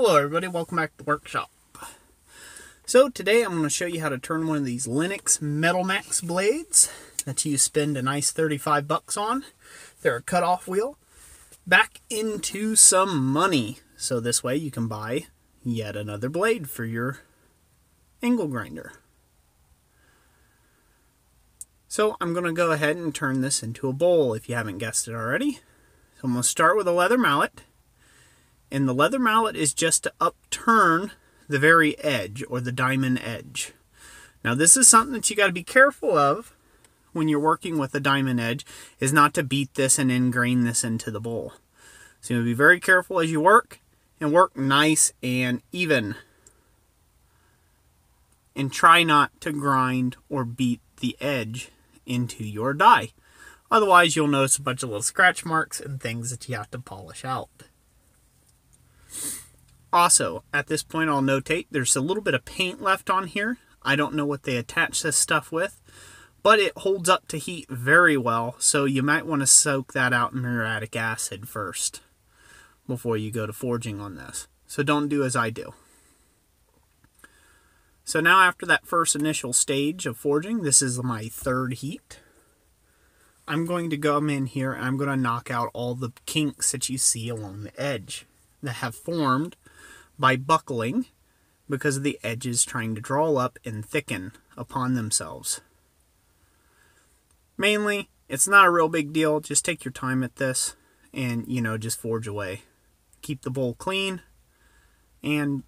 Hello everybody, welcome back to the workshop. So today I'm going to show you how to turn one of these Lenox Metal Max blades that you spend a nice $35 on, they're a cutoff wheel, back into some money. So this way you can buy yet another blade for your angle grinder. So I'm going to go ahead and turn this into a bowl if you haven't guessed it already. So I'm going to start with a leather mallet. And the leather mallet is just to upturn the very edge, or the diamond edge. Now this is something that you got to be careful of when you're working with a diamond edge, is not to beat this and ingrain this into the bowl. So you'll be very careful as you work, and work nice and even. And try not to grind or beat the edge into your die. Otherwise you'll notice a bunch of little scratch marks and things that you have to polish out. Also, at this point I'll notate there's a little bit of paint left on here. I don't know what they attach this stuff with, but it holds up to heat very well, so you might want to soak that out in muriatic acid first before you go to forging on this. So don't do as I do. So now after that first initial stage of forging, this is my third heat. I'm going to come in here and I'm going to knock out all the kinks that you see along the edge that have formed by buckling because of the edges trying to draw up and thicken upon themselves. Mainly, it's not a real big deal. Just take your time at this and, just forge away. Keep the bowl clean and,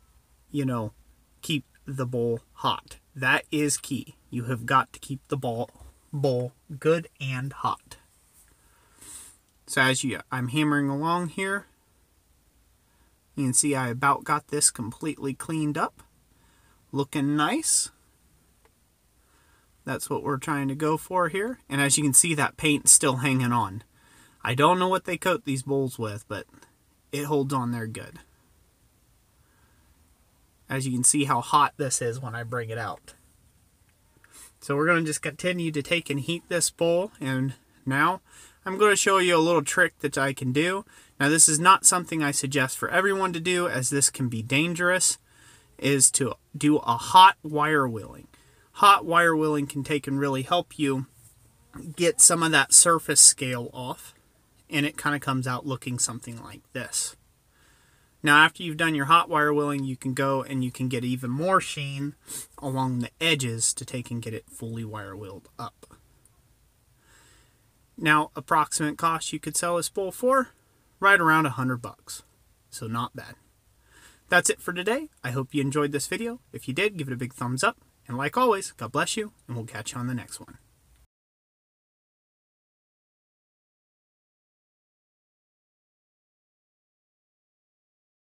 keep the bowl hot. That is key. You have got to keep the bowl good and hot. So as I'm hammering along here, you can see I about got this completely cleaned up. Looking nice. That's what we're trying to go for here. And as you can see, that paint's still hanging on. I don't know what they coat these bowls with, but it holds on there good. As you can see how hot this is when I bring it out. So we're going to just continue to take and heat this bowl, and now I'm going to show you a little trick that I can do. Now this is not something I suggest for everyone to do, as this can be dangerous, is to do a hot wire wheeling. Hot wire wheeling can take and really help you get some of that surface scale off, and it kind of comes out looking something like this. Now after you've done your hot wire wheeling, you can go and you can get even more sheen along the edges to take and get it fully wire wheeled up. Now, approximate cost you could sell this bowl for right around $100. So not bad. That's it for today. I hope you enjoyed this video. If you did, give it a big thumbs up. And like always, God bless you, and we'll catch you on the next one.